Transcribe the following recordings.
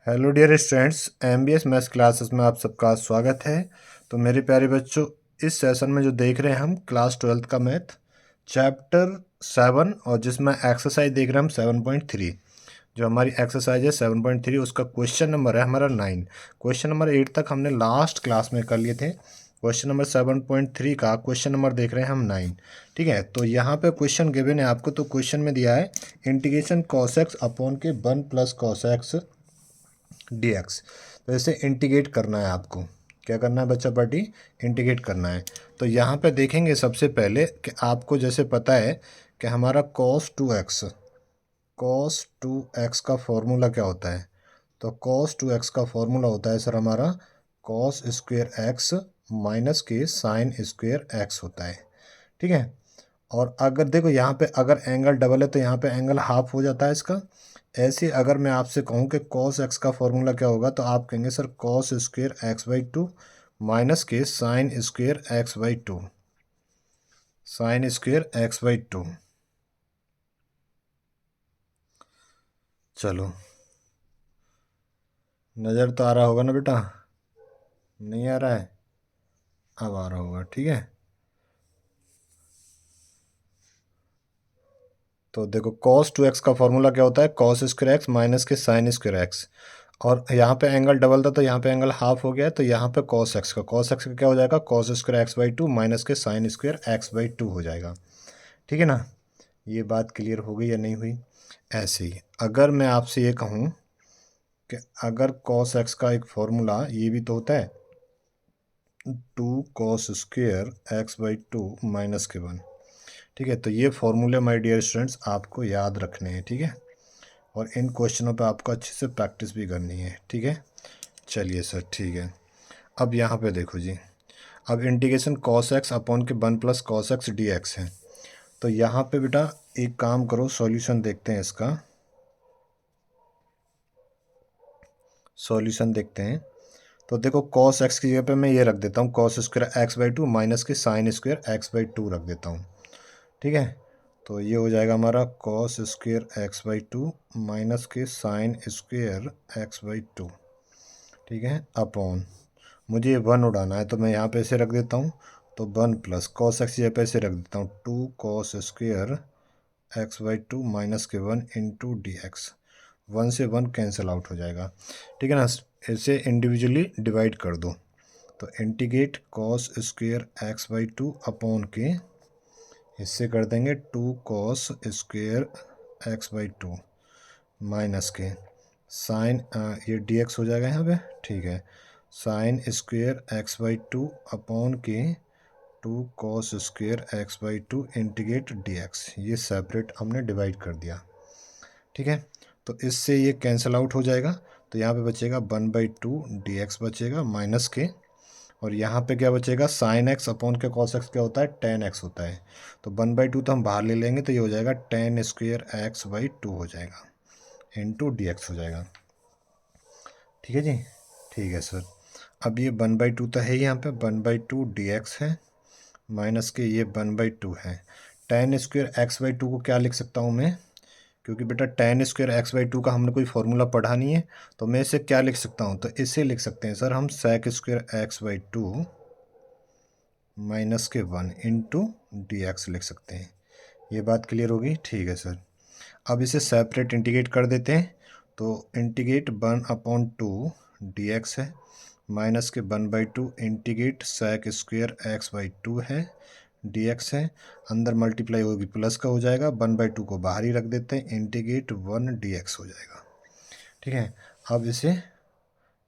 Hello dear students, MBS maths classes में आप सबका स्वागत है। तो मेरे प्यारे बच्चों, इस सेशन में जो देख रहे हैं हम क्लास 12th का मैथ चैप्टर 7 और जिसमें एक्सरसाइज देख रहे हैं हम 7.3। जो हमारी एक्सरसाइज है 7.3 उसका क्वेश्चन नंबर है हमारा 9। क्वेश्चन नंबर 8 तक हमने लास्ट क्लास में कर लिए थे। क्वेश्चन नंबर 7.3 का क्वेश्चन नंबर देख रहे हैं हम 9। ठीक है, तो यहाँ पे क्वेश्चन गिवन है आपको। तो क्वेश्चन में दिया है इंटीग्रेशन cos x अपॉन के 1 प्लस cos x dx। तो इसे इंटीग्रेट करना है आपको। क्या करना है बच्चा पार्टी? इंटीग्रेट करना है। तो यहाँ पे देखेंगे सबसे पहले कि आपको जैसे पता है कि हमारा cos 2x का फॉर्मूला क्या होता है। तो cos 2x का फॉर्मूला होता है सर हमारा cos स्क्वेयर एक्स माइनस के साइन स्क्वेयर एक्स होता है। ठीक है, और अगर देखो यहाँ पे अगर एंगल डबल है तो यहाँ पे एंगल हाफ हो जाता है इसका। ऐसे अगर मैं आपसे कहूँ कि cos x का फॉर्मूला क्या होगा तो आप कहेंगे sir cos square x by two minus के sine square x by two, sine square x by two. चलो, नज़र तो आ रहा होगा ना बेटा? नहीं आ रहा है? अब आ रहा होगा। ठीक है, तो देखो cos 2x का फॉर्मूला क्या होता है? cos स्क्वेयर एक्स माइनस के साइन स्क्वेयर एक्स। और यहाँ पे एंगल डबल था तो यहाँ पे एंगल हाफ हो गया, तो यहाँ पे cos x का क्या हो जाएगा? cos square x by two minus के sine square x by two हो जाएगा। ठीक है ना? ये बात क्लियर हो गई या नहीं हुई? ऐसे ही अगर मैं आपसे ये कहूँ कि अगर cos x का एक फॉर्मूला ये भी तो होता है 2 cos square x by two minus के 1। ठीक है, तो ये फॉर्मूले माय डियर स्टूडेंट्स आपको याद रखने हैं। ठीक है, और इन क्वेश्चनों पे आपको अच्छे से प्रैक्टिस भी करनी है। ठीक है, चलिए सर, ठीक है। अब यहाँ पे देखो जी, अब इंटीग्रेशन cos x अपॉन के 1 प्लस cos x dx है। तो यहाँ पे बेटा एक काम करो, सॉल्यूशन देखते हैं इसका। सॉल्यूशन देखते हैं। तो देखो cos x की जगह पे मैं ये रख देता हूँ cos square x by two minus के sine square x by two रख देता हूँ। ठीक है, तो ये हो जाएगा हमारा cos square x by two minus के sine square x by two. ठीक है, अपॉन मुझे ये 1 उड़ाना है तो मैं यहाँ पे ऐसे रख देता हूँ। तो 1 प्लस cos x यहाँ पे ऐसे रख देता हूँ 2 cos square x by two minus के 1 इंटू डी एक्स। 1 से 1 कैंसिल आउट हो जाएगा। ठीक है ना? इसे इंडिविजुअली डिवाइड कर दो। तो integrate cos square x by two upon के इससे कर देंगे 2 cos square x by two minus के साइन ये डी एक्स हो जाएगा यहाँ पे। ठीक है, sign square x by two upon के 2 cos square x by two integrate d x. ये सेपरेट हमने डिवाइड कर दिया। ठीक है, तो इससे ये कैंसिल आउट हो जाएगा। तो यहाँ पे बचेगा 1 बाई टू डी एक्स बचेगा माइनस के, और यहाँ पे क्या बचेगा? साइन एक्स अपॉन के cos एक्स क्या होता है? टेन एक्स होता है। तो 1 बाई टू तो हम बाहर ले लेंगे तो ये हो जाएगा ten square x by two हो जाएगा इंटू डी एक्स हो जाएगा। ठीक है जी, ठीक है सर। अब ये 1 बाई टू तो है यहाँ पे, 1 बाई टू डी एक्स है माइनस के ये 1 बाई टू है। Ten square x by to को क्या लिख सकता हूँ मैं? क्योंकि बेटा ten square x by to का हमने कोई फॉर्मूला पढ़ा नहीं है, तो मैं इसे क्या लिख सकता हूँ? तो इसे लिख सकते हैं सर हम sec square x by two minus के 1 इंटू डी एक्स लिख सकते हैं। ये बात क्लियर होगी? ठीक है सर। अब इसे सेपरेट इंटीग्रेट कर देते हैं। तो integrate 1 upon two d x है माइनस के 1 by two integrate sec square x by two है, डी एक्स है, अंदर मल्टीप्लाई होगी प्लस का हो जाएगा, 1 बाई टू को बाहर ही रख देते हैं, इंटीग्रेट 1 डी एक्स हो जाएगा। ठीक है, अब इसे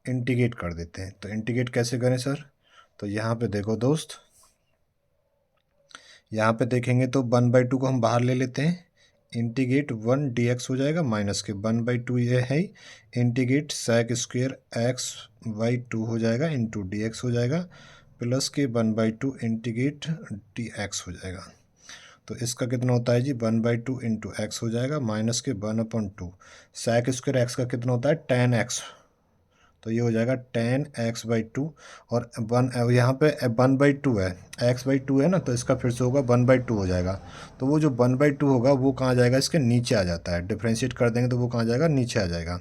इंटीग्रेट कर देते हैं। तो इंटीग्रेट कैसे करें सर? तो यहाँ पे देखो दोस्त, यहाँ पे देखेंगे तो 1 बाई टू को हम बाहर ले लेते हैं, इंटीग्रेट 1 डी एक्स हो जाएगा माइनस के 1 बाई टू ये है, integrate sec square x by two हो जाएगा इंटू डी एक्स हो जाएगा, प्लस के 1 by two integrate d x हो जाएगा। तो इसका कितना होता है जी? 1 बाई टू इंटू एक्स हो जाएगा माइनस के 1 upon two sec square x का कितना होता है? Tan x. तो ये हो जाएगा टेन एक्स बाई टू, और 1 यहाँ पे 1 बाई टू है, एक्स बाई टू है ना, तो इसका फिर से होगा 1 बाई टू हो जाएगा। तो वो जो 1 बाई टू होगा वो कहाँ जाएगा? इसके नीचे आ जाता है। डिफ्रेंशिएट कर देंगे तो वो कहाँ जाएगा? नीचे आ जाएगा।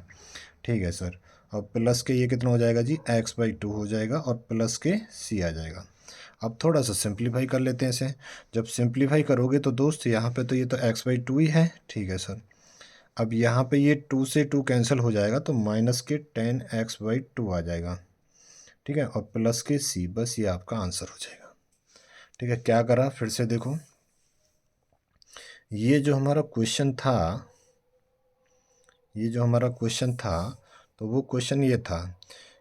ठीक है सर। और प्लस के ये कितना हो जाएगा जी, x/2 हो जाएगा और प्लस के c आ जाएगा। अब थोड़ा सा सिंप्लीफाई कर लेते हैं इसे। जब सिंप्लीफाई करोगे तो दोस्त यहाँ पे तो ये तो x/2 ही है, ठीक है सर। अब यहाँ पे ये 2 से 2 कैंसिल हो जाएगा तो माइनस के 10x/2 आ जाएगा, ठीक है, और प्लस के c, बस ये आपका आंसर हो जाएगा। ठीक है, क्या करा फिर से देखो, ये जो हमारा क्वेश्चन था, तो वो क्वेश्चन ये था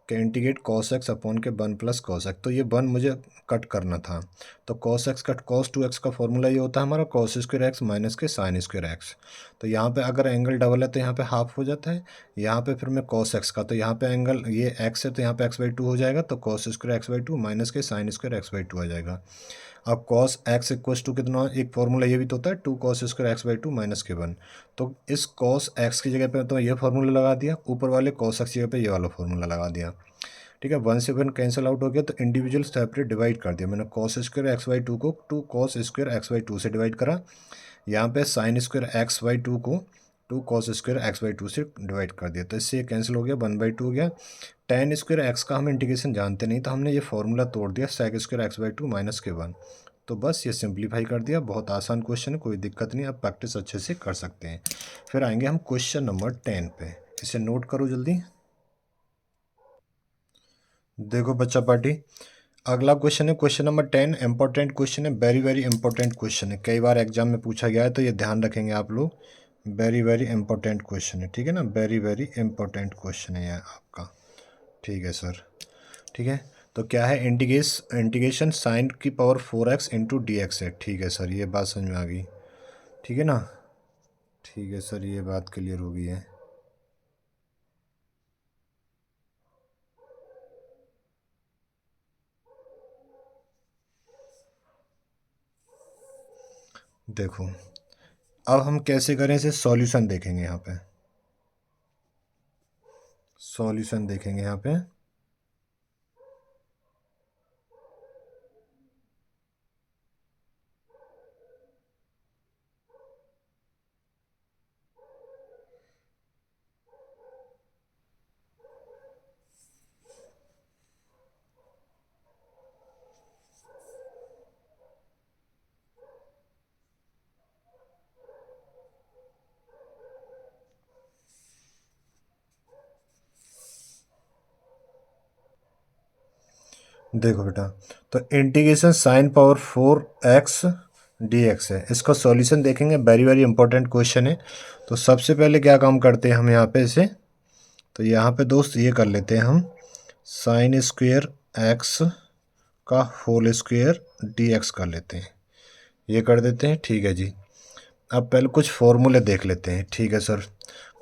कि इंटीग्रेट cos x अपॉन के 1 प्लस cos x, तो ये 1 मुझे कट करना था। तो cos x cut cos 2x का फॉर्मूला ये होता है हमारा cos स्क्वायर x माइनस के sin स्क्वायर x। तो यहाँ पे अगर एंगल डबल है तो यहाँ पे हाफ हो जाता है, यहाँ पे फिर मैं cos x का, तो यहाँ पे एंगल ये x है तो यहाँ पे x/2 हो जाएगा, तो cos स्क्वायर x/2 माइनस के sin स्क्वायर x/2 आ जाएगा। अब cos x इक्वल्स टू कितना, एक फॉर्मूला ये भी तो होता है 2 cos स्क्वायर x/2 माइनस के 1। तो इस cos x की जगह पे तो ये फार्मूला लगा दिया, ऊपर वाले cos x की जगह पे ये वाला फार्मूला लगा दिया। ठीक है, 1 से 1 कैंसिल आउट हो गया, तो इंडिविजुअल सेपरेट डिवाइड कर दिया मैंने। cos स्क्वायर x/2 को 2 cos स्क्वायर x/2 से डिवाइड करा, यहाँ पे sin स्क्वायर x/2 को 2 cos स्क्वायर x/2 से डिवाइड कर दिया, तो इससे ये कैंसिल हो गया, 1/2 हो गया। tan स्क्वायर x का हम इंटीग्रेशन जानते नहीं, तो हमने ये फॉर्मूला तोड़ दिया sec स्क्वायर x/2 माइनस के 1। तो बस ये सिंप्लीफाई कर दिया, बहुत आसान क्वेश्चन है, कोई दिक्कत नहीं, आप प्रैक्टिस अच्छे से कर सकते हैं। फिर आएंगे हम क्वेश्चन नंबर 10 पे, इसे नोट करो जल्दी। देखो बच्चा पार्टी, अगला क्वेश्चन है क्वेश्चन नंबर 10, इंपॉर्टेंट क्वेश्चन है, वेरी वेरी इंपॉर्टेंट क्वेश्चन है, कई बार एग्जाम में पूछा गया है, तो ये ध्यान रखेंगे आप लोग। वेरी वेरी इंपॉर्टेंट क्वेश्चन है, ठीक है ना, वेरी वेरी इंपॉर्टेंट क्वेश्चन है यह आपका। ठीक है सर, ठीक है। तो क्या है, इंटीग्रेशन साइन की power 4x into d x है। ठीक है सर, ये बात समझ में आ गई, ठीक है ना। ठीक है सर, ये बात क्लियर हो गई है। देखो अब हम कैसे करें इसे, सॉल्यूशन देखेंगे यहाँ पे, सॉल्यूशन देखेंगे यहाँ पे। देखो बेटा, तो integration sine power 4x dx है, इसका सॉल्यूशन देखेंगे, वेरी वेरी इंपॉर्टेंट क्वेश्चन है। तो सबसे पहले क्या काम करते हैं हम यहाँ पे इसे, तो यहाँ पे दोस्त ये कर लेते हैं हम, साइन स्क्वेयर x का होल स्क्वेयर dx कर लेते हैं, ये कर देते हैं, ठीक है जी। अब पहले कुछ फॉर्मूले देख लेते हैं, ठीक है सर,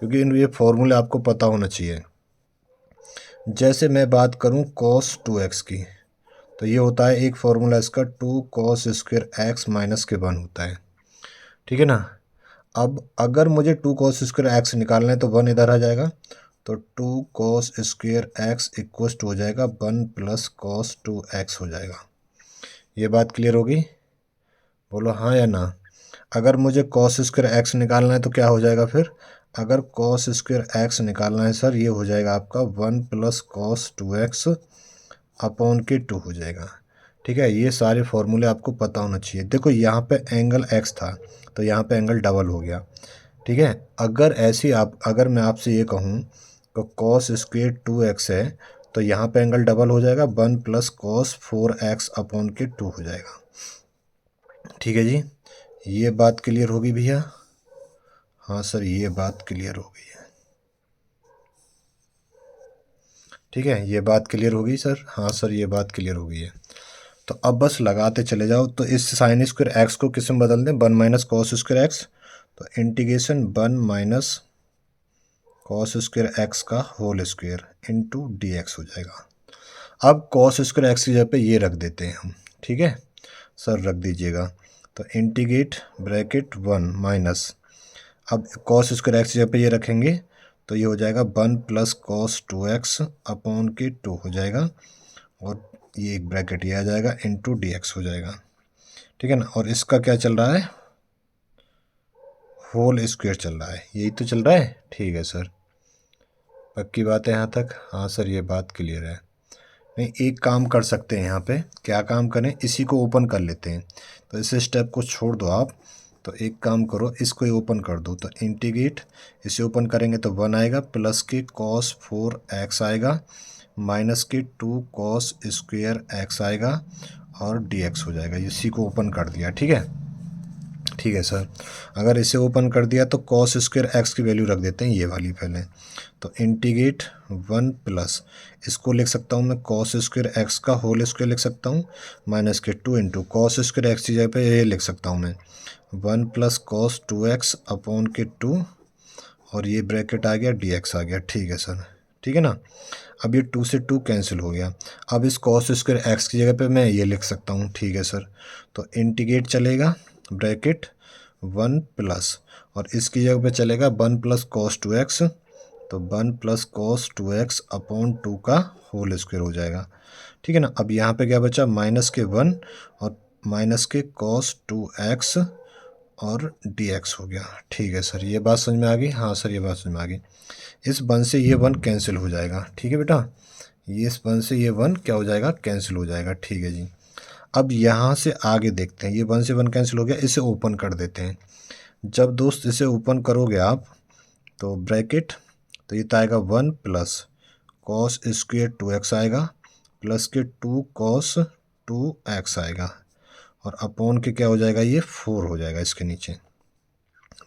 क्योंकि ये फॉर्मूले आपको पता होना चाहिए। जैसे मैं बात करूं cos 2x की, तो ये होता है एक फॉर्मूला इसका 2 cos स्क्वेयर x माइनस के 1 होता है, ठीक है ना। अब अगर मुझे 2 cos स्क्वेयर x निकालना है तो 1 इधर आ जाएगा, तो 2 cos square x equals to हो जाएगा 1 प्लस cos 2x हो जाएगा। ये बात क्लियर होगी, बोलो हाँ या ना। अगर मुझे cos स्क्वायर x निकालना है तो क्या हो जाएगा फिर, अगर cos स्क्वायर x निकालना है सर, ये हो जाएगा आपका 1 प्लस cos 2x अपॉन के 2 हो जाएगा, ठीक है। ये सारे फॉर्मूले आपको पता होना चाहिए। देखो यहाँ पे एंगल x था तो यहाँ पे एंगल डबल हो गया, ठीक है। अगर ऐसी अगर मैं आपसे ये कहूँ तो cos स्क्वेयर 2x है, तो यहाँ पे एंगल डबल हो जाएगा, 1 प्लस cos 4x अपॉन के 2 हो जाएगा, ठीक है जी। ये बात क्लियर होगी भैया, हाँ सर ये बात क्लियर हो गई है, ठीक है, ये बात क्लियर हो गई सर, हाँ सर ये बात क्लियर हो गई है। तो अब बस लगाते चले जाओ, तो इस साइन स्क्वायर एक्स को किस में बदल दें, 1 माइनस कॉस स्क्वायर एक्स, तो integration 1 minus cos square x का whole square into d x हो जाएगा। अब कॉस स्क्वायर एक्स की जगह पे ये रख देते हैं हम, ठीक है सर, रख दीजिएगा। तो इंटीग्रेट ब्रैकेट 1 माइनस, अब कॉस स्क्वायर एक्स की जगह पे ये रखेंगे, तो ये हो जाएगा 1 प्लस कॉस 2x अपॉन के 2 हो जाएगा, और ये एक ब्रैकेट ये आ जाएगा इंटू डी एक्स हो जाएगा, ठीक है ना। और इसका क्या चल रहा है, होल स्क्वायर चल रहा है, यही तो चल रहा है, ठीक है सर। पक्की बात है यहाँ तक? हाँ सर, ये बात क्लियर है। नहीं, एक काम कर सकते हैं यहाँ पे। क्या काम करें, इसी को ओपन कर लेते हैं। तो इस स्टेप को छोड़ दो आप। तो एक काम करो, इसको ही ओपन कर दो। तो इंटीग्रेट, इसे ओपन करेंगे तो 1 आएगा, प्लस के कॉस 4x आएगा, माइनस के 2 कॉस स्क्वेयर x आएगा, और dx हो जाएगा। इसी को ओपन कर दिया, ठीक है। ठीक है सर, अगर इसे ओपन कर दिया तो कॉस स्क्वेयर एक्स की वैल्यू रख देते हैं, ये वाली पहले। तो इंटीग्रेट 1 प्लस, इसको लिख सकता हूँ मैं कॉस स्क्वेयर एक्स का होल स्क्वेयर लिख सकता हूँ, माइनस के 2 इंटू कॉस स्क्वेयर एक्स की जगह पे ये लिख सकता हूँ मैं 1 प्लस कॉस 2x अपॉन के 2, और ये ब्रैकेट आ गया, dx आ गया। ठीक है सर, ठीक है ना। अब ये 2 से 2 कैंसिल हो गया। अब इस कॉस स्क्वायर एक्स की जगह पे मैं ये लिख सकता हूँ। ठीक है सर, तो इंटीग्रेट चलेगा, ब्रैकेट 1 प्लस, और इसकी जगह पे चलेगा 1 प्लस कॉस 2x, तो 1 प्लस कॉस 2x अपॉन 2 का होल स्क्वायर हो जाएगा। ठीक है ना। अब यहाँ पे क्या बचा, माइनस के 1 और माइनस के कॉस 2x और dx हो गया। ठीक है सर, ये बात समझ में आ गई? हाँ सर, ये बात समझ में आ गई। इस 1 से ये 1 कैंसिल हो जाएगा। ठीक है बेटा, ये इस 1 से ये 1 क्या हो जाएगा, कैंसिल हो जाएगा। ठीक है जी। अब यहाँ से आगे देखते हैं, ये 1 से 1 कैंसिल हो गया, इसे ओपन कर देते हैं। जब दोस्त इसे ओपन करोगे आप, तो ब्रैकेट, तो ये तो आएगा 1 प्लस कॉस स्क्वेयर 2x आएगा, प्लस के 2 कॉस 2x आएगा, और अपॉन के क्या हो जाएगा, ये 4 हो जाएगा इसके नीचे,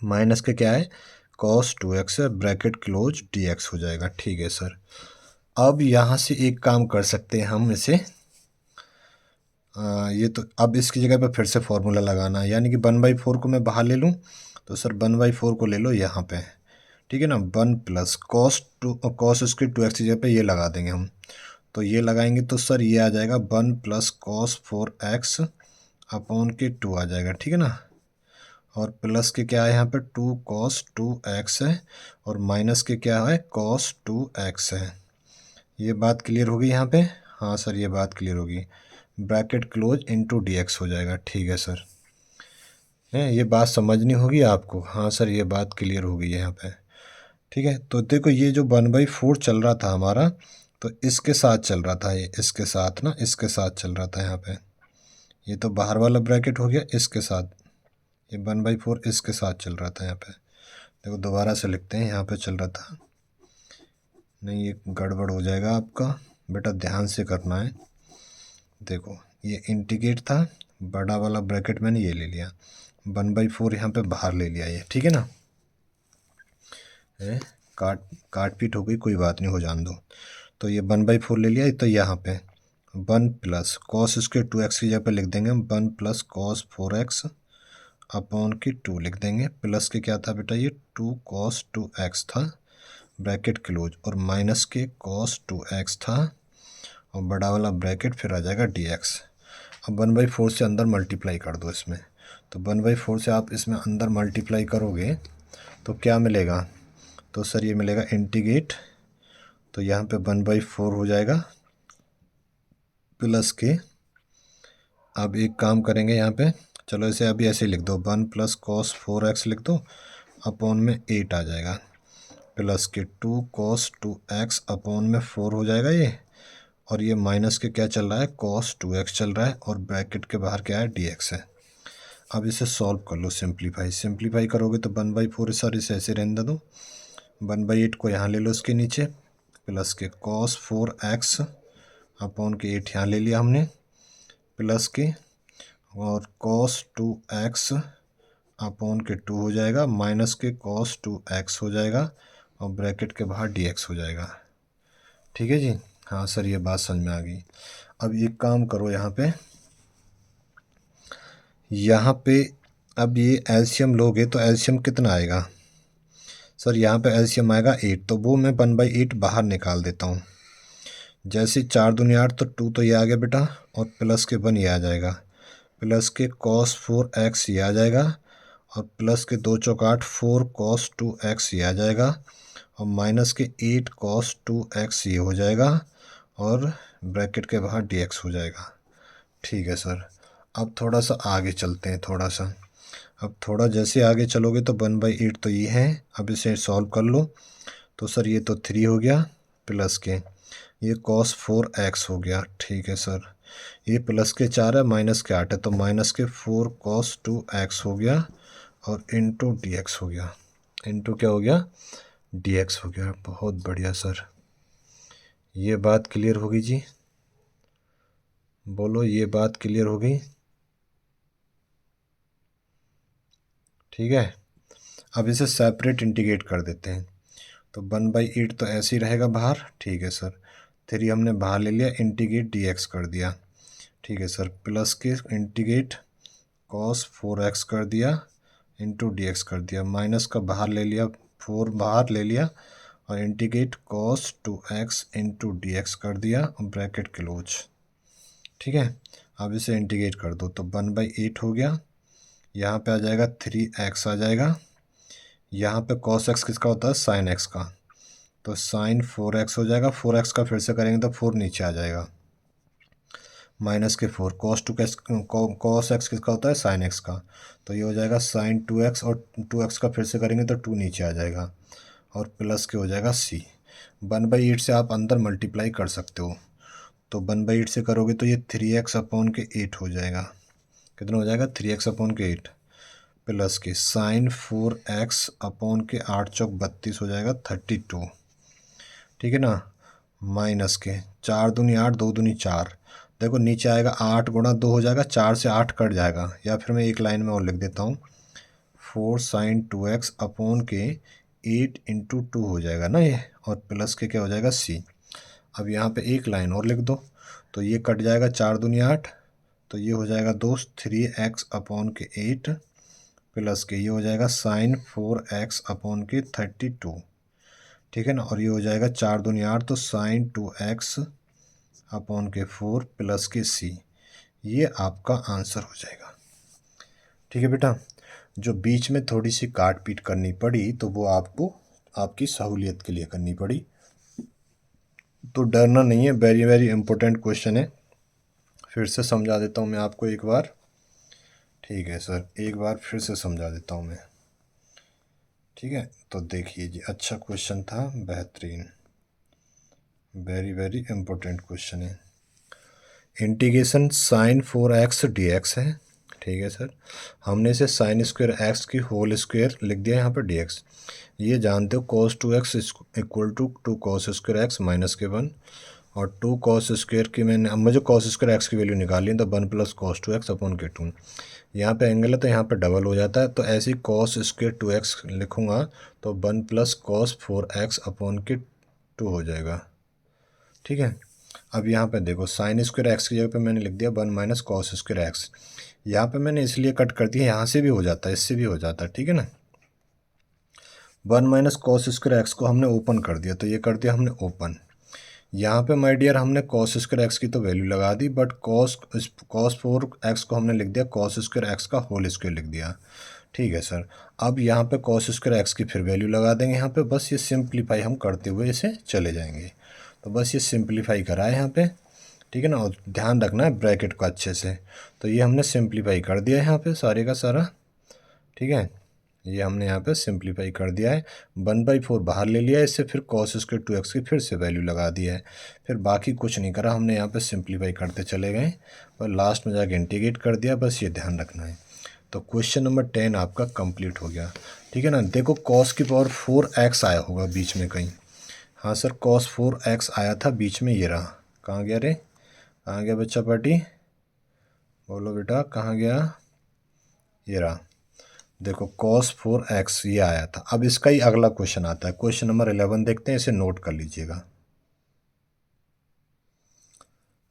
माइनस के क्या है, कॉस 2x है, ब्रैकेट क्लोज, dx हो जाएगा। ठीक है सर, अब यहाँ से एक काम कर सकते हैं हम इसे, ये तो अब इसकी जगह पे फिर से फॉर्मूला लगाना है, यानी कि 1/4 को मैं बाहर ले लूँ, तो सर 1/4 को ले लो यहाँ पे। ठीक है ना, 1 प्लस कॉस स्क्वायर 2x की जगह पे ये लगा देंगे हम। तो ये लगाएंगे तो सर ये आ जाएगा 1 प्लस कॉस 4x अपॉन के 2 आ जाएगा। ठीक है ना, और प्लस के क्या है यहाँ पे 2 कॉस 2x है, और माइनस के क्या है, कॉस 2x है। ये बात क्लियर होगी यहाँ पे? हाँ सर, ये बात क्लियर होगी। ब्रैकेट क्लोज इंटू dx हो जाएगा। ठीक है सर, है ये बात समझनी होगी आपको? हाँ सर, ये बात क्लियर होगी यहाँ पे। ठीक है, तो देखो ये जो 1/4 चल रहा था हमारा, तो इसके साथ चल रहा था, ये इसके साथ ना, इसके साथ चल रहा था यहाँ पे। ये तो बाहर वाला ब्रैकेट हो गया, इसके साथ ये 1/4 इसके साथ चल रहा था यहाँ पे। देखो दोबारा से लिखते हैं, यहाँ पे चल रहा था, नहीं ये गड़बड़ हो जाएगा आपका बेटा, ध्यान से करना है। देखो ये इंटीग्रेट था, बड़ा वाला ब्रैकेट मैंने ये ले लिया, 1/4 यहाँ पे बाहर ले लिया ये। ठीक है ना, काट पीट हो गई, कोई बात नहीं, हो जान दो। तो ये 1/4 ले लिया, तो यहाँ पे 1 प्लस कॉस स्क्वायर 2x की जगह पे लिख देंगे हम 1 प्लस कॉस 4x अपॉन की 2 लिख देंगे, प्लस के क्या था बेटा, ये 2 कॉस 2x था, ब्रैकेट क्लोज, और माइनस के कॉस 2x था, और बड़ा वाला ब्रैकेट फिर आ जाएगा dx। अब 1/4 से अंदर मल्टीप्लाई कर दो इसमें, तो 1/4 से आप इसमें अंदर मल्टीप्लाई करोगे तो क्या मिलेगा, तो सर ये मिलेगा इंटीग्रेट, तो यहाँ पे 1/4 हो जाएगा, प्लस के, अब एक काम करेंगे यहाँ पे, चलो इसे अभी ऐसे लिख दो, 1 प्लस कॉस 4x लिख दो, अपॉन में 8 आ जाएगा, प्लस के 2 कॉस 2x अपॉन में 4 हो जाएगा ये, और ये माइनस के क्या चल रहा है, कॉस 2x चल रहा है, और ब्रैकेट के बाहर क्या है, dx है। अब इसे सॉल्व कर लो, सिंप्लीफाई करोगे तो 1/4 सर इसे ऐसे रहने दो, 1/8 को यहाँ ले लो इसके नीचे, प्लस के कॉस 4x अपॉन के 8 यहाँ ले लिया हमने, प्लस के, और कॉस 2x अपॉन के 2 हो जाएगा, माइनस के कॉस 2x हो जाएगा, और ब्रैकेट के बाहर dx हो जाएगा। ठीक है जी, हाँ सर, ये बात समझ में आ गई। अब एक काम करो, यहाँ पे अब ये एलसीएम लोगे तो एलसीएम कितना आएगा, सर यहाँ पे एलसीएम आएगा 8, तो वो मैं 1/8 बाहर निकाल देता हूँ। जैसे 4 दूनी 8, तो 2 तो ये आ गया बेटा, और प्लस के 1 ये आ जाएगा, प्लस के कॉस 4x ये आ जाएगा, और प्लस के 2 चौक 8, 4 कॉस 2x ये आ जाएगा, और माइनस के 8 कॉस 2x ये हो जाएगा, और ब्रैकेट के बाहर dx हो जाएगा। ठीक है सर, अब थोड़ा सा आगे चलते हैं, अब थोड़ा जैसे आगे चलोगे तो 1/8 तो ये है, अब इसे सॉल्व कर लो, तो सर ये तो 3 हो गया प्लस के ये cos 4x हो गया। ठीक है सर, ये प्लस के 4 है माइनस के 8 है, तो माइनस के 4 cos 2x हो गया और इंटू dx हो गया। इंटू क्या हो गया, dx हो गया। बहुत बढ़िया सर, ये बात क्लियर होगी जी, बोलो ये बात क्लियर होगी। ठीक है, अब इसे सेपरेट इंटीग्रेट कर देते हैं। तो 1/8 तो ऐसे ही रहेगा बाहर। ठीक है सर, 3 हमने बाहर ले लिया, इंटीग्रेट dx कर दिया। ठीक है सर, प्लस के इंटीग्रेट cos 4x कर दिया इंटू dx कर दिया, माइनस का बाहर ले लिया, 4 बाहर ले लिया और integrate cos 2x into dx कर दिया और ब्रैकेट क्लोज। ठीक है, अब इसे इंटीग्रेट कर दो तो 1/8 हो गया, यहाँ पे आ जाएगा 3x आ जाएगा, यहाँ पे cos x किसका होता है, sin x का, तो sin 4x हो जाएगा। 4x का फिर से करेंगे तो 4 नीचे आ जाएगा, माइनस के 4 cos x किसका होता है, sin x का, तो ये हो जाएगा sin 2x और 2x का फिर से करेंगे तो 2 नीचे आ जाएगा और प्लस के हो जाएगा c। 1/8 से आप अंदर मल्टीप्लाई कर सकते हो, तो 1/8 से करोगे तो ये 3x अपॉन के 8 हो जाएगा। कितना हो जाएगा, 3x अपॉन के 8 प्लस के sin 4x अपॉन के 8 चौक 32 हो जाएगा 32। ठीक है ना, माइनस के 4 दूनी 8 2 दूनी 4, देखो नीचे आएगा 8 गुणा 2 हो जाएगा, 4 से 8 कट जाएगा, या फिर मैं एक लाइन में और लिख देता हूँ 4 sin 2x अपॉन के 8 इंटू 2 हो जाएगा ना ये, और प्लस के क्या हो जाएगा c। अब यहाँ पे एक लाइन और लिख दो तो ये कट जाएगा, 4 दूनी 8, तो ये हो जाएगा दोस्त 3x अपॉन के 8 प्लस के ये हो जाएगा sin 4x अपॉन के 32। ठीक है ना, और ये हो जाएगा 4 दूनी 8 तो sin 2x अपॉन के 4 प्लस के c, ये आपका आंसर हो जाएगा। ठीक है बेटा, जो बीच में थोड़ी सी काट पीट करनी पड़ी तो वो आपको आपकी सहूलियत के लिए करनी पड़ी, तो डरना नहीं है, वेरी वेरी इंपॉर्टेंट क्वेश्चन है। फिर से समझा देता हूँ मैं आपको एक बार। ठीक है सर, एक बार फिर से समझा देता हूँ मैं। ठीक है, तो देखिए जी, अच्छा क्वेश्चन था, बेहतरीन, वेरी वेरी इंपॉर्टेंट क्वेश्चन है। इंटीग्रेशन sin 4x dx है। ठीक है सर, हमने इसे sin स्क्वायर एक्स की होल स्क्वायर लिख दिया यहाँ पर dx। ये जानते हो cos 2x equal to 2 cos square x minus के 1, और 2 cos स्क्वायर की मैंने, अब मुझे cos स्क्वायर एक्स की वैल्यू निकाली है तो 1 प्लस cos 2x अपॉन के 2, यहाँ पे एंगल है तो यहाँ पे डबल हो जाता है, तो ऐसे ही cos स्क्वायर 2x लिखूँगा तो 1 प्लस cos 4x अपॉन के 2 हो जाएगा। ठीक है, अब यहाँ पे देखो साइन स्क्वायर एक्स की जगह पे मैंने लिख दिया 1 माइनस कॉस स्क्वायर एक्स, यहाँ पे मैंने इसलिए कट कर दिया, यहाँ से भी हो जाता है इससे भी हो जाता है। ठीक है ना, 1 माइनस कॉस स्क्वायर एक्स को हमने ओपन कर दिया तो ये कर दिया हमने ओपन। यहाँ पे माय डियर हमने कॉस स्क्वायर एक्स की तो वैल्यू लगा दी, बट कॉस 4x को हमने लिख दिया कॉस स्क्वायर एक्स का होल स्क्वायर लिख दिया। ठीक है सर, अब यहाँ पे कॉस स्क्वायर एक्स की फिर वैल्यू लगा देंगे यहाँ पे, बस ये सिंप्लीफाई हम करते हुए इसे चले जाएंगे, तो बस ये सिंप्लीफाई करा है यहाँ पे। ठीक है ना, और ध्यान रखना है ब्रैकेट को अच्छे से, तो ये हमने सिंप्लीफाई कर दिया है यहाँ पे सारे का सारा। ठीक है, ये हमने यहाँ पे सिंप्लीफाई कर दिया है, 1/4 बाहर ले लिया है, इससे फिर cos स्क्वायर 2x की फिर से वैल्यू लगा दी है, फिर बाकी कुछ नहीं करा हमने, यहाँ पे सिंप्लीफाई करते चले गए और लास्ट में जाके इंटीग्रेट कर दिया, बस ये ध्यान रखना है। तो क्वेश्चन नंबर 10 आपका कंप्लीट हो गया। ठीक है ना, देखो cos की पावर 4x आया होगा बीच में कहीं, हाँ सर cos 4x आया था बीच में, ये रहा, कहाँ गया रे, कहाँ गया बच्चा पार्टी, बोलो बेटा कहाँ गया, ये रहा, देखो cos 4x ये आया था। अब इसका ही अगला क्वेश्चन आता है, क्वेश्चन नंबर 11 देखते हैं, इसे नोट कर लीजिएगा।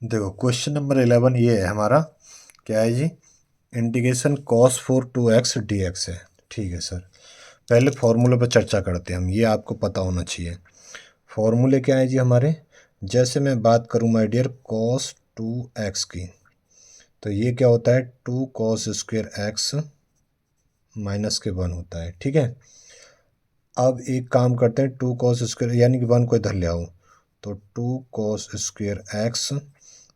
देखो क्वेश्चन नंबर 11 ये है हमारा, क्या है जी, इंटीग्रेशन cos 4 2x dx है। ठीक है सर, पहले फॉर्मूले पर चर्चा करते हैं हम, ये आपको पता होना चाहिए। फॉर्मूले क्या है जी हमारे, जैसे मैं बात करूँ माय डियर cos 2x की, तो ये क्या होता है 2 cos स्क्वायर एक्स माइनस के 1 होता है। ठीक है, अब एक काम करते हैं 2 cos स्क्वायर यानी कि 1 को इधर ले आओ, तो 2 cos स्क्वायर एक्स,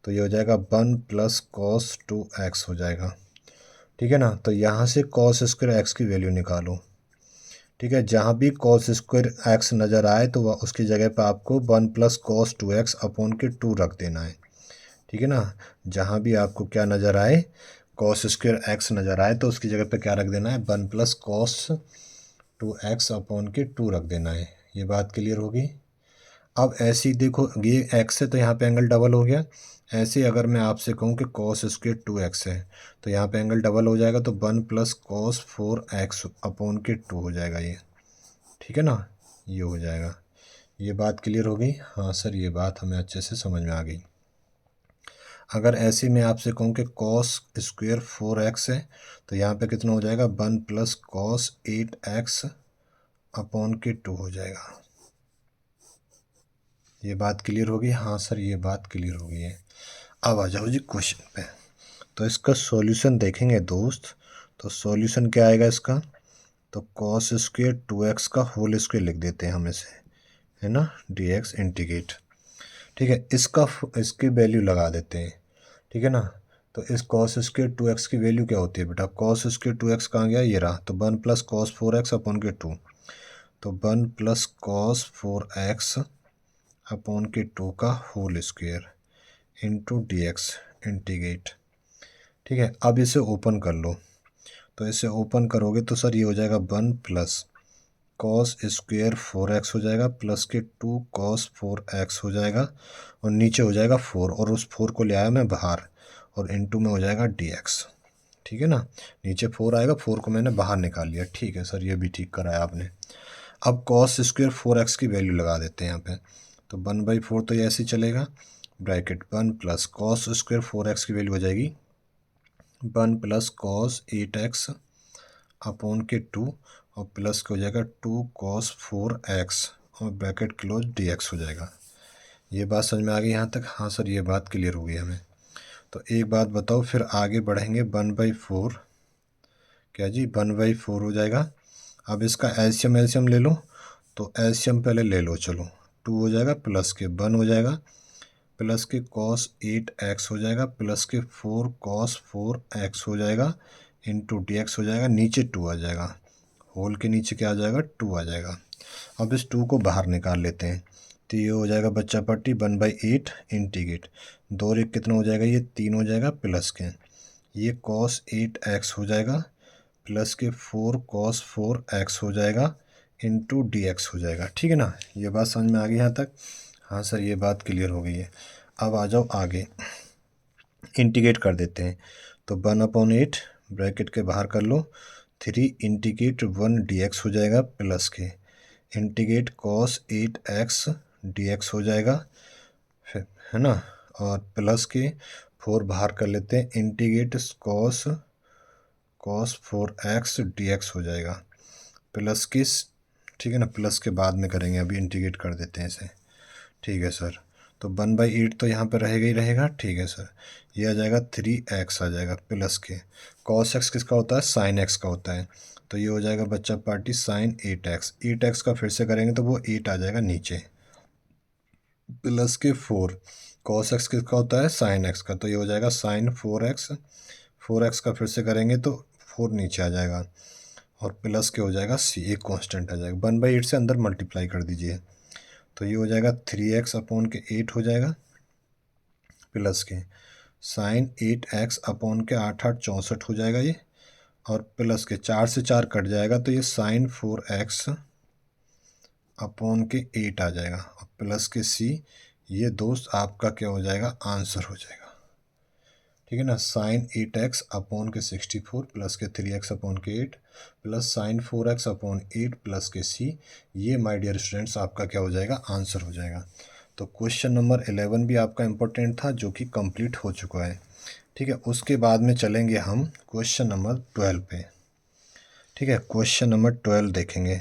तो ये हो जाएगा 1 प्लस cos 2x हो जाएगा। ठीक है ना, तो यहाँ से cos स्क्वायर एक्स की वैल्यू निकालो। ठीक है, जहाँ भी कॉस स्क्वायर एक्स नज़र आए तो वह उसकी जगह पर आपको 1 प्लस कॉस 2x अपॉन के 2 रख देना है। ठीक है ना, जहाँ भी आपको क्या नज़र आए, कॉस स्क्वायर एक्स नज़र आए तो उसकी जगह पे क्या रख देना है, 1 प्लस कॉस 2x अपॉन के 2 रख देना है। ये बात क्लियर होगी। अब ऐसे ही देखो, ये x है तो यहाँ पे एंगल डबल हो गया। ऐसे अगर मैं आपसे कहूँ कि कॉस स्क्वायर 2x है तो यहाँ पे एंगल डबल हो जाएगा, तो 1 प्लस कॉस 4x अपॉन के 2 हो जाएगा ये। ठीक है ना, ये हो जाएगा। ये बात क्लियर हो गई। हाँ सर, ये बात हमें अच्छे से समझ में आ गई। अगर ऐसे मैं आपसे कहूँ कि कॉस स्क्वायर 4x है तो यहाँ पे कितना हो जाएगा, 1 प्लस कॉस 8x अपॉन के 2 हो जाएगा। ये बात क्लियर होगी। हाँ सर, ये बात क्लियर हो गई है। अब आ जाओ जी क्वेश्चन पे। तो इसका सॉल्यूशन देखेंगे दोस्त, तो सॉल्यूशन क्या आएगा इसका, तो कॉस स्क्वायर 2x का होल स्क्वायर लिख देते हैं हम इसे, है ना, dx इंटीग्रेट। ठीक है, इसकी वैल्यू लगा देते हैं। ठीक है ना, तो इस कॉस स्क्वायर 2x की वैल्यू क्या होती है बेटा, कॉस स्क्वायर 2x कहाँ गया, ये रहा, तो 1 प्लस कॉस 4x अपॉन के 2, तो 1 प्लस कॉस 4x अपॉन के 2 का whole square into dx integrate. ठीक है, अब इसे ओपन कर लो, तो इसे ओपन करोगे तो सर ये हो जाएगा 1 प्लस कॉस स्क्वायर 4x हो जाएगा प्लस के 2 कॉस 4x हो जाएगा, और नीचे हो जाएगा 4, और उस 4 को ले आया मैं बाहर, और इनटू में हो जाएगा dx। ठीक है ना, नीचे 4 आएगा, 4 को मैंने बाहर निकाल लिया। ठीक है सर, ये भी ठीक कराया आपने। अब कॉस स्क्वायर 4x की वैल्यू लगा देते हैं यहाँ पे, तो 1/4 तो ये ऐसे ही चलेगा, bracket 1 plus cos square 4x की वैल्यू हो जाएगी 1 प्लस कॉस 8x अपॉन के 2, और प्लस हो जाएगा 2 कॉस 4x और ब्रैकेट क्लोज dx हो जाएगा। ये बात समझ में आ गई यहाँ तक। हाँ सर, ये बात क्लियर हो गई हमें। तो एक बात बताओ, फिर आगे बढ़ेंगे। 1/4 क्या जी, 1/4 हो जाएगा। अब इसका एलसीएम ले लो, तो एलसीएम पहले ले लो, चलो 2 हो जाएगा प्लस के 1 हो जाएगा, प्लस के कॉस 8x हो जाएगा, प्लस के 4 कॉस 4x हो जाएगा, इंटू dx हो जाएगा, नीचे 2 आ जाएगा, होल के नीचे क्या आ जाएगा, 2 आ जाएगा। अब इस 2 को बाहर निकाल लेते हैं, तो ये हो जाएगा बच्चा पट्टी 1/8 इंटीग्रेट 2 एक कितना हो जाएगा, ये 3 हो जाएगा, प्लस के ये कॉस 8x हो जाएगा, प्लस के 4 कॉस 4x हो जाएगा, इंटू dx हो जाएगा। ठीक है ना, ये बात समझ में आ गई यहाँ तक। हाँ सर, ये बात क्लियर हो गई है। अब आ जाओ आगे, इंटीग्रेट कर देते हैं, तो 1/8 ब्रैकेट के बाहर कर लो, 3 इंटीग्रेट 1 dx हो जाएगा, प्लस के इंटीग्रेट कॉस 8x dx हो जाएगा, फिर है ना, और प्लस के 4 बाहर कर लेते हैं, इंटीग्रेट कॉस 4x dx हो जाएगा, प्लस के, ठीक है ना, प्लस के बाद में करेंगे, अभी इंटीग्रेट कर देते हैं इसे। ठीक है सर, तो 1/8 तो यहाँ पे रहेगा ही रहेगा। ठीक है सर, ये आ जाएगा 3x आ जाएगा, प्लस के कॉस x किसका होता है, साइन x का होता है, तो ये हो जाएगा बच्चा पार्टी साइन 8x। 8x का फिर से करेंगे तो वो 8 आ जाएगा नीचे, प्लस के 4 कॉस x किसका होता है, साइन x का, तो ये हो जाएगा साइन 4x। 4x का फिर से करेंगे तो 4 नीचे आ जाएगा, और प्लस के हो जाएगा c, एक कांस्टेंट आ जाएगा। 1/8 से अंदर मल्टीप्लाई कर दीजिए, तो ये हो जाएगा 3x अपॉन के 8 हो जाएगा, प्लस के साइन 8x अपॉन के 8 8 64 हो जाएगा ये, और प्लस के 4 से 4 कट जाएगा, तो ये साइन 4x अपॉन के 8 आ जाएगा, और प्लस के c, ये दोस्त आपका क्या हो जाएगा, आंसर हो जाएगा। ठीक है ना, साइन 8x अपॉन के 64 प्लस के 3x अपॉन के 8 plus sign 4x upon 8 plus के c, ये माय डियर स्टूडेंट्स आपका क्या हो जाएगा, आंसर हो जाएगा। तो क्वेश्चन नंबर 11 भी आपका इम्पोर्टेंट था, जो कि कंप्लीट हो चुका है। ठीक है, उसके बाद में चलेंगे हम क्वेश्चन नंबर 12 पे। ठीक है, क्वेश्चन नंबर 12 देखेंगे।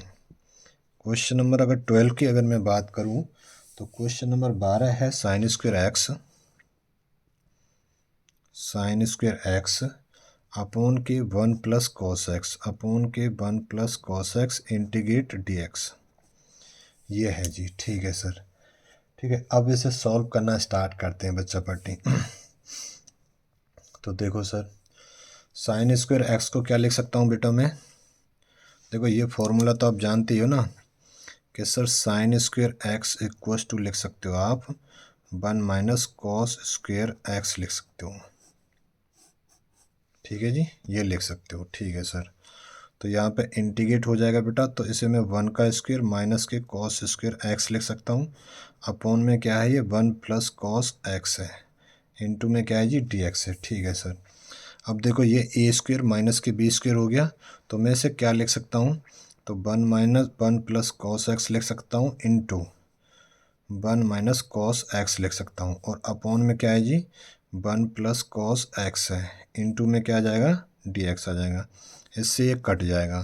क्वेश्चन नंबर अगर 12 की अगर मैं बात करूं, तो क्वेश्चन नंबर 12 है साइन स्क्वायर एक्स अपॉन के 1 प्लस कॉस एक्स अपॉन के 1 plus cos x integrate dx। ये है जी। ठीक है सर, ठीक है, अब इसे सॉल्व करना स्टार्ट करते हैं बच्चा पट्टी। तो देखो सर, साइन स्क्वायर एक्स को क्या लिख सकता हूँ बेटा मैं, देखो ये फॉर्मूला तो आप जानते ही हो ना कि sir sine square x equals to लिख सकते हो आप 1 माइनस कॉस स्क्वेयर एक्स लिख सकते हो। ठीक है जी, ये लिख सकते हो। ठीक है सर, तो यहाँ पे इंटीग्रेट हो जाएगा बेटा, तो इसे मैं 1 का स्क्वायर माइनस के कॉस स्क्वायर एक्स लिख सकता हूँ। अपॉन में क्या है, ये 1 प्लस कॉस एक्स है, इंटू में क्या है जी डी एक्स है। ठीक है सर, अब देखो ये ए स्क्वायर माइनस के बी स्क्वायर हो गया, तो मैं इसे क्या लिख सकता हूँ, तो 1 माइनस 1 प्लस कॉस एक्स लिख सकता हूँ इंटू 1 माइनस कॉस एक्स लिख सकता हूँ, और अपॉन में क्या है जी 1 प्लस कॉस एक्स है, इंटू में क्या आ जाएगा डी एक्स आ जाएगा, इससे ये कट जाएगा।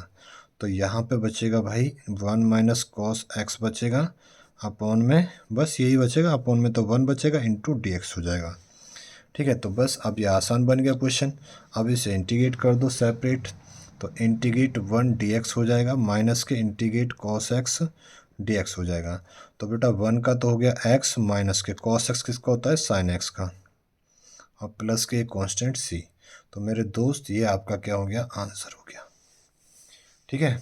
तो यहाँ पे बचेगा भाई 1 माइनस कॉस एक्स बचेगा, अपॉन में बस यही बचेगा, अपॉन में तो 1 बचेगा इंटू डी एक्स हो जाएगा। ठीक है, तो बस अब ये आसान बन गया क्वेश्चन। अब इसे इंटीग्रेट कर दो सेपरेट, तो इंटीग्रेट 1 डी एक्स हो जाएगा माइनस के integrate cos x D x हो जाएगा। तो बेटा 1 का तो हो गया एक्स, माइनस के कॉस एक्स किसका होता है साइन एक्स का, और प्लस के कांस्टेंट सी। तो मेरे दोस्त ये आपका क्या हो गया आंसर हो गया। ठीक है,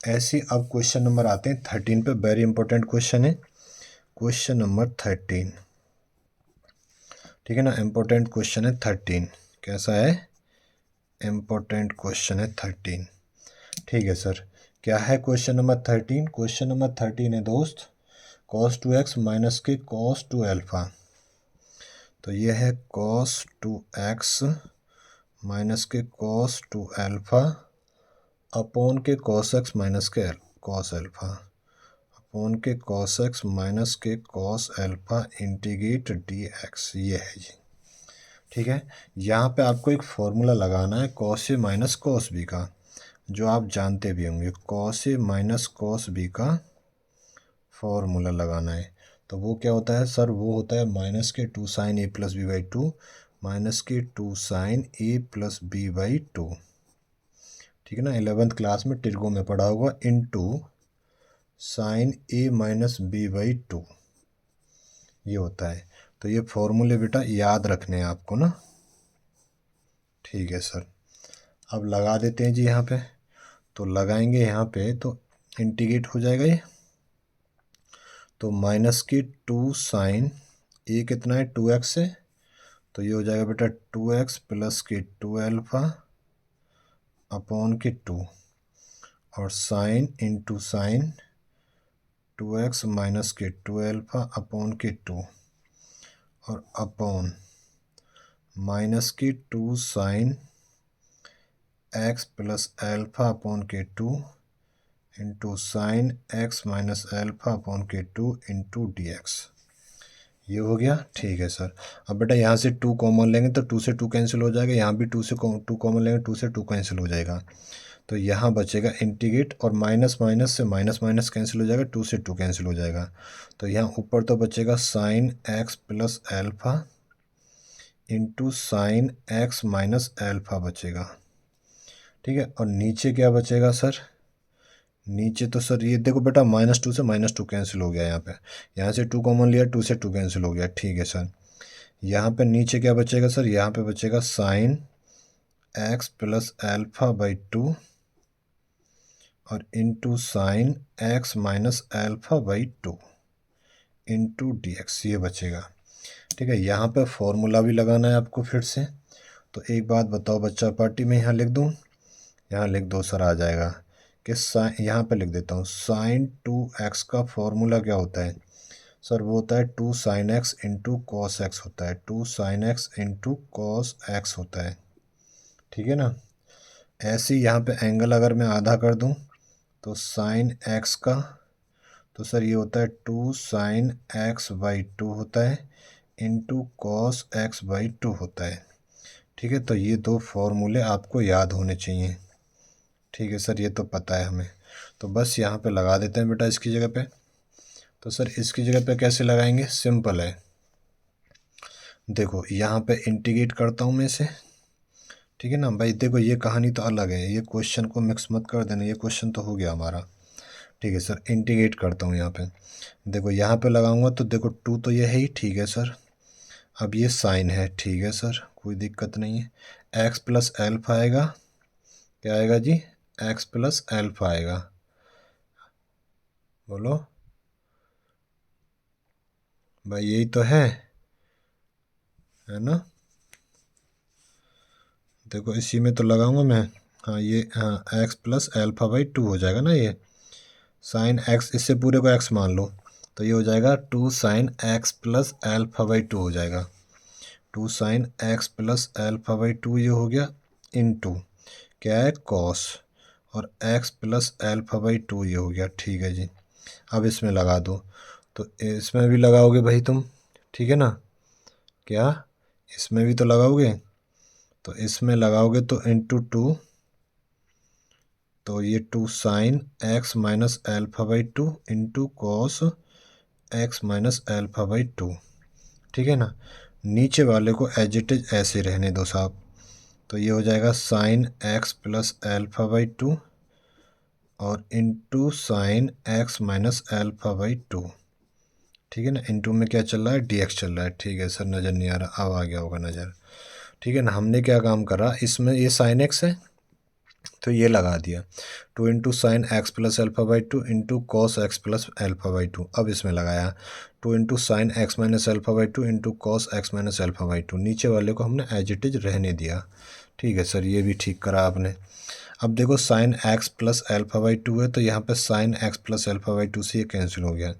ऐसे अब क्वेश्चन नंबर आते हैं 13 पे, वेरी इंपॉर्टेंट क्वेश्चन है क्वेश्चन नंबर 13। ठीक है ना, इंपॉर्टेंट क्वेश्चन है 13। कैसा है, इम्पोर्टेंट क्वेश्चन है 13। ठीक है सर, क्या है क्वेश्चन नंबर 13? क्वेश्चन नंबर 13 है दोस्त cos 2x माइनस के cos 2 अल्फ़ा। तो ये है cos 2x माइनस के cos 2 अल्फ़ा अपॉन के cos x माइनस के cos अल्फ़ा, अपॉन के cos x माइनस के cos alpha integrate d x, ये है जी। ठीक है, यहाँ पे आपको एक फॉर्मूला लगाना है cos a minus cos b का, जो आप जानते भी होंगे। cos a minus cos b का फॉर्मूला लगाना है, तो वो क्या होता है सर, वो होता है माइनस के 2 sine a plus b by 2, minus के 2 sine a plus b by 2। ठीक है ना, 11th क्लास में टिर्गो में पढ़ा होगा, into sine a minus b by 2, ये होता है। तो ये फॉर्मूले बेटा याद रखने हैं आपको ना। ठीक है सर, अब लगा देते हैं जी यहाँ पे, तो लगाएंगे यहाँ पे तो इंटीग्रेट हो जाएगा ये, तो माइनस की 2 साइन ए कितना है 2x है, तो ये हो जाएगा बेटा 2x प्लस के 2 अल्फ़ा अपॉन के 2, और sine into sine 2x minus के 2 अल्फ़ा अपॉन के 2, और अपॉन माइनस की 2 sine x plus alpha upon के 2 into sine x minus alpha upon के 2 इंटू डी एक्स, ये हो गया। ठीक है सर, अब बेटा यहाँ से 2 कॉमन लेंगे तो 2 से 2 कैंसिल हो जाएगा, यहाँ भी 2 से 2 कॉमन लेंगे 2 से 2 कैंसिल हो जाएगा, तो यहाँ बचेगा इंटीग्रेट, और माइनस माइनस से माइनस माइनस कैंसिल हो जाएगा, 2 से 2 कैंसिल हो जाएगा, तो यहाँ ऊपर तो बचेगा sine x plus alpha into sine x minus alpha बचेगा। ठीक है, और नीचे क्या बचेगा सर, नीचे तो सर ये देखो बेटा -2 से -2 कैंसिल हो गया, यहाँ से 2 कॉमन लिया 2 से 2 कैंसिल हो गया। ठीक है सर, यहाँ पे नीचे क्या बचेगा सर, यहाँ पे बचेगा sine x plus alpha by 2 और into sine x minus alpha by 2 into d x, ये बचेगा। ठीक है, यहाँ पे फॉर्मूला भी लगाना है आपको फिर से, तो एक बात बताओ बच्चा पार्टी में, यहाँ लिख दूँ, यहाँ लिख दो सर, आ जाएगा कि साइन, यहाँ पे लिख देता हूँ साइन 2x का फॉर्मूला क्या होता है सर, वो होता है 2 sine x into cos x होता है, 2 sine x into cos x होता है। ठीक है ना, ऐसे ही यहाँ पे एंगल अगर मैं आधा कर दूँ तो साइन एक्स का, तो सर ये होता है 2 साइन एक्स बाई 2 होता है इंटू कॉस एक्स बाई 2 होता है। ठीक है, तो ये दो फॉर्मूले आपको याद होने चाहिए। ठीक है सर, ये तो पता है हमें, तो बस यहाँ पे लगा देते हैं बेटा इसकी जगह पे। तो सर इसकी जगह पे कैसे लगाएंगे, सिंपल है, देखो यहाँ पे इंटीग्रेट करता हूँ मैं इसे। ठीक है ना भाई, देखो ये कहानी तो अलग है, ये क्वेश्चन को मिक्स मत कर देना, ये क्वेश्चन तो हो गया हमारा। ठीक है सर, इंटीग्रेट करता हूँ यहाँ पे, देखो यहाँ पे लगाऊंगा तो देखो 2 तो ये है ही। ठीक है सर, अब ये साइन है, ठीक है सर कोई दिक्कत नहीं है, x प्लस अल्फ़ा आएगा, क्या आएगा जी एक्स प्लस एल्फा आएगा। बोलो भाई, यही तो है ना। देखो इसी में तो लगाऊंगा मैं। हाँ ये, हाँ x plus alpha by two हो जाएगा ना ये। साइन एक्स, इससे पूरे को एक्स मान लो, तो ये हो जाएगा two sine x plus alpha by two हो जाएगा। Two sine x plus alpha by two ये हो गया, इन टू क्या है कॉस, और x plus alpha by two ये हो गया। ठीक है जी, अब इसमें लगा दो। तो इसमें भी लगाओगे भाई तुम, ठीक है ना। क्या इसमें भी तो लगाओगे, तो इसमें लगाओगे तो इंटू टू, तो ये two sine x minus alpha by two into cos x minus alpha by two. ठीक है ना। नीचे वाले को एज इट इज ऐसे रहने दो साहब। तो ये हो जाएगा sine x plus alpha by two और into sine x minus alpha by two. ठीक है ना। इंटू में क्या चल रहा है, डी एक्स चल रहा है। ठीक है सर, नज़र नहीं आ रहा, अब आ गया होगा नज़र। ठीक है ना। हमने क्या काम करा, इसमें ये साइन एक्स है तो ये लगा दिया, two into sine x plus alpha by two into cos x plus alpha by to. अब इसमें लगाया two into sine x minus alpha by two into cos x minus alpha by to. नीचे वाले को हमने एज इट इज रहने दिया। ठीक है सर, ये भी ठीक करा आपने। अब देखो sign x plus alpha by two है, तो यहाँ पे sign x plus alpha by to से ये कैंसिल हो गया।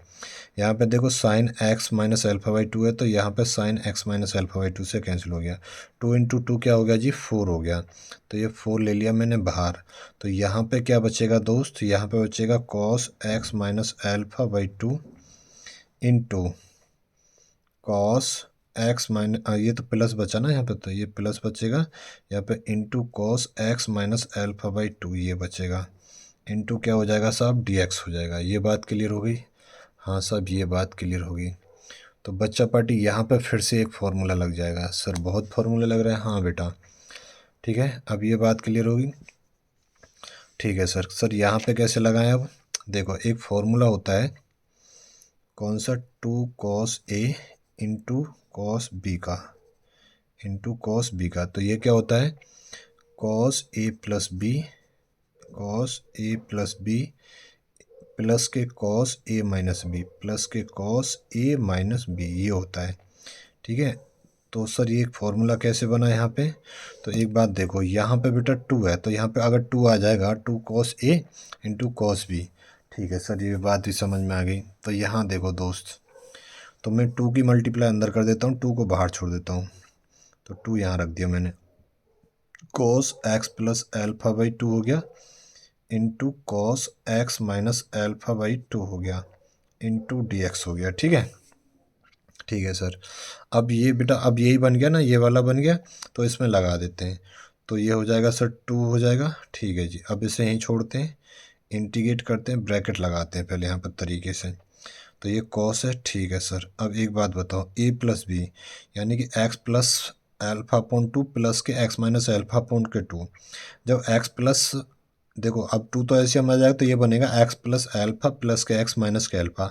यहाँ पे देखो sign x minus alpha by two है, तो यहाँ पे sign x minus alpha by to से कैंसिल हो गया। टू इंटू टू क्या हो गया जी, फोर हो गया। तो ये फोर ले लिया मैंने बाहर। तो यहाँ पे क्या बचेगा दोस्त, यहाँ पे बचेगा cos x minus alpha by two into cos x minus, ये तो प्लस बचा ना यहाँ पे, तो ये प्लस बचेगा। यहाँ पे into cos x minus alpha by two ये बचेगा। इंटू क्या हो जाएगा साहब, डी एक्स हो जाएगा। ये बात क्लियर हो गई। हाँ साहब, ये बात क्लियर होगी। तो बच्चा पार्टी यहाँ पे फिर से एक फार्मूला लग जाएगा। सर बहुत फार्मूला लग रहा है, हाँ बेटा। ठीक है, अब ये बात क्लियर होगी। ठीक है सर। सर यहाँ पे कैसे लगाएं, अब देखो एक फार्मूला होता है, कौन सा, two cos a into cos b का, इंटू कॉस बी का। तो ये क्या होता है, cos a plus b, cos a plus b plus के cos a minus b plus के कॉस ए माइनस बी, ये होता है। ठीक है। तो सर ये एक फार्मूला कैसे बना यहाँ पे, तो एक बात देखो, यहाँ पे बेटा टू है, तो यहाँ पे अगर टू आ जाएगा, two cos a into cos b. ठीक है सर, ये बात भी समझ में आ गई। तो यहाँ देखो दोस्त, तो मैं टू की मल्टीप्लाई अंदर कर देता हूँ, टू को बाहर छोड़ देता हूँ। तो टू यहाँ रख दिया मैंने, cos x plus alpha by two हो गया into cos x minus alpha by two हो गया इंटू डी एक्स हो गया। ठीक है। ठीक है सर। अब ये बेटा, अब यही बन गया ना, ये वाला बन गया, तो इसमें लगा देते हैं। तो ये हो जाएगा सर टू हो जाएगा। ठीक है जी, अब इसे यहीं छोड़ते हैं, इंटीग्रेट करते हैं, ब्रैकेट लगाते हैं पहले यहाँ पर तरीके से। तो ये कॉस है। ठीक है सर। अब एक बात बताओ, ए प्लस बी यानी कि x plus alpha upon two plus के एक्स माइनस एल्फा अपॉन के टू। जब एक्स प्लस, देखो अब टू तो ऐसे हम आ जाएगा, तो ये बनेगा एक्स प्लस एल्फा प्लस के एक्स माइनस के एल्फा,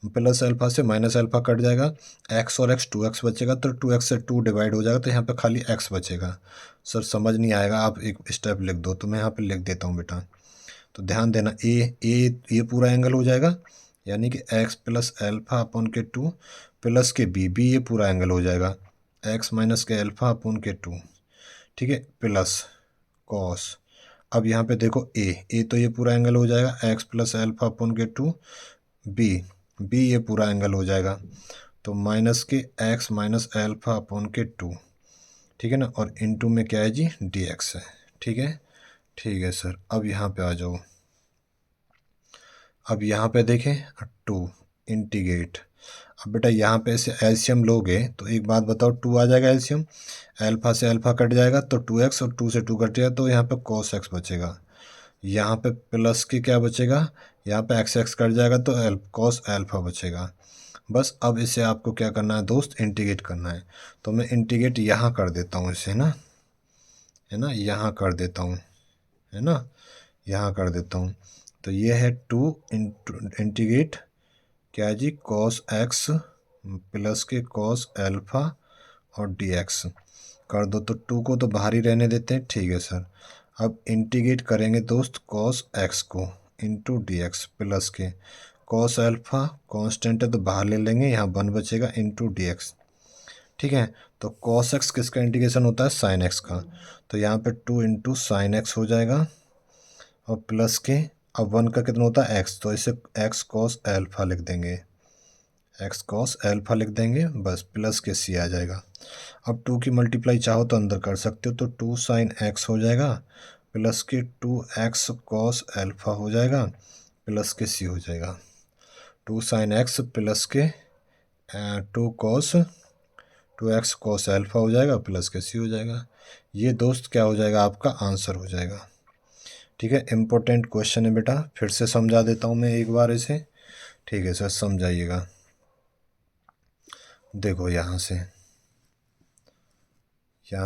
प्लस अल्फा से माइनस अल्फा कट जाएगा, एक्स और एक्स टू एक्स बचेगा, तो टू एक्स से टू डिवाइड हो जाएगा, तो यहाँ पे खाली एक्स बचेगा। सर समझ नहीं आएगा, आप एक स्टेप लिख दो, तो मैं यहाँ पे लिख देता हूँ बेटा। तो ध्यान देना, ये पूरा एंगल हो जाएगा, यानी कि एक्स प्लस एल्फा अपॉन के टू प्लस के बी ये पूरा एंगल हो जाएगा, एक्स माइनस के एल्फा अपॉन के टू। ठीक है, प्लस कॉस। अब यहाँ पे देखो ए तो ये पूरा एंगल हो जाएगा, एक्स प्लस एल्फा अपॉन के टू, बी ये पूरा एंगल हो जाएगा, तो माइनस के एक्स माइनस एल्फा अपॉन के टू। ठीक है ना। और इनटू में क्या है जी, डी एक्स है। ठीक है। ठीक है सर। अब यहाँ पे आ जाओ, अब यहाँ पे देखें, टू इंटीग्रेट। अब बेटा यहाँ पे से एलसीएम लोगे, तो एक बात बताओ, टू आ जाएगा एलसीएम, एल्फा से एल्फा कट जाएगा तो टू एक्स, और टू से टू कट जाएगा तो यहाँ पे कॉस एक्स बचेगा। यहाँ पे प्लस के क्या बचेगा, यहाँ पे एक्स एक्स कट जाएगा तो कॉस एल्फा बचेगा। बस अब इसे आपको क्या करना है दोस्त, इंटीग्रेट करना है। तो मैं इंटीग्रेट यहाँ कर देता हूँ इसे ना, है ना, यहाँ कर देता हूँ, है ना, यहाँ कर देता हूँ। तो ये है टू इंटीग्रेट क्या है जी, कॉस एक्स प्लस के कॉस एल्फा और डी एक्स कर दो। तो टू को तो बाहर ही रहने देते हैं। ठीक है सर। अब इंटीग्रेट करेंगे दोस्त कॉस एक्स को इंटू डी एक्स प्लस के कॉस अल्फा कांस्टेंट है तो बाहर ले लेंगे, यहाँ 1 बचेगा इंटू डी एक्स। ठीक है, तो कॉस एक्स किसका इंटीग्रेशन होता है, साइन एक्स का, तो यहाँ पे 2 इंटू साइन एक्स हो जाएगा और प्लस के अब 1 का कितना होता है एक्स, तो इसे एक्स कॉस एल्फा लिख देंगे, एक्स कॉस एल्फा लिख देंगे बस, प्लस के सी आ जाएगा। अब 2 की मल्टीप्लाई चाहो तो अंदर कर सकते हो, तो 2 साइन एक्स हो जाएगा प्लस के 2 एक्स कॉस एल्फा हो जाएगा प्लस के सी हो जाएगा। 2 साइन एक्स प्लस के 2 एक्स कॉस एल्फा हो जाएगा प्लस के सी हो जाएगा। ये दोस्त क्या हो जाएगा, आपका आंसर हो जाएगा। ठीक है, इम्पोर्टेंट क्वेश्चन है बेटा, फिर से समझा देता हूँ मैं एक बार इसे। ठीक है सर, समझाइएगा। देखो यहाँ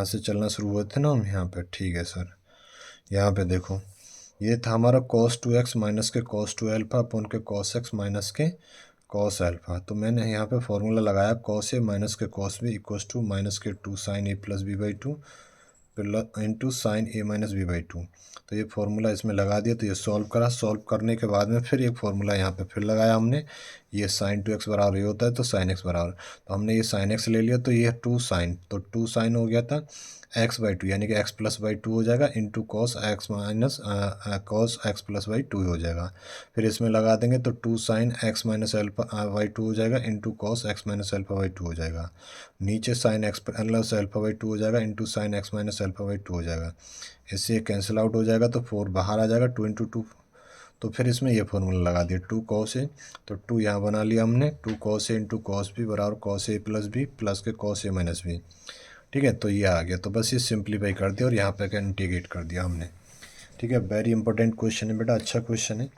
से चलना शुरू हुए थे ना हम यहाँ पे। ठीक है सर, यहाँ पे देखो ये था हमारा cos 2x माइनस के cos 2 एल्फा अपन के cos x माइनस के cos एल्फा। तो मैंने यहाँ पे फॉर्मूला लगाया cos a माइनस के cos b equals to minus के 2 sine a plus b by 2 plus into sine a minus b by 2। तो ये फार्मूला इसमें लगा दिया, तो ये सॉल्व करा, सॉल्व करने के बाद में फिर एक फार्मूला यहाँ पे फिर लगाया हमने, ये साइन 2x बराबर ये होता है तो साइन x बराबर, तो हमने ये साइन x ले लिया, तो ये 2 साइन, तो 2 साइन हो गया था x बाई 2 यानी कि x प्लस बाई 2 हो जाएगा into cos x minus cos x plus by 2 हो जाएगा। फिर इसमें लगा देंगे तो 2 sign x minus alpha by 2 हो जाएगा into cos x minus alpha by 2 हो जाएगा। नीचे sign x plus alpha by 2 हो जाएगा into sine x minus alpha by 2 हो जाएगा। इससे कैंसिल आउट हो जाएगा तो 4 बाहर आ जाएगा, 2 इंटू 2। तो फिर इसमें ये फॉर्मूला लगा दिया 2 कॉस ए, तो 2 यहाँ बना लिया हमने, 2 cos a into cos B बराबर cos a plus b plus के कॉस ए माइनस बी। ठीक है, तो ये आ गया, तो बस ये सिंप्लीफाई कर दिया और यहाँ पे इंटीग्रेट कर दिया हमने। ठीक है, वेरी इंपॉर्टेंट क्वेश्चन है बेटा, अच्छा क्वेश्चन है।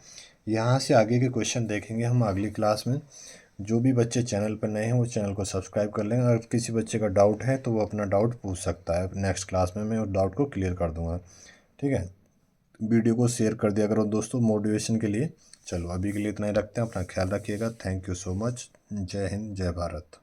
यहाँ से आगे के क्वेश्चन देखेंगे हम अगली क्लास में। जो भी बच्चे चैनल पर नए हैं वो चैनल को सब्सक्राइब कर लेंगे, अगर किसी बच्चे का डाउट है तो वो अपना डाउट पूछ सकता है, नेक्स्ट क्लास में मैं उस डाउट को क्लियर कर दूंगा। ठीक है, वीडियो को शेयर कर दिया करो दोस्तों मोटिवेशन के लिए। चलो अभी के लिए इतना ही रखते हैं, अपना ख्याल रखिएगा। Thank you so much. जय हिंद, जय भारत।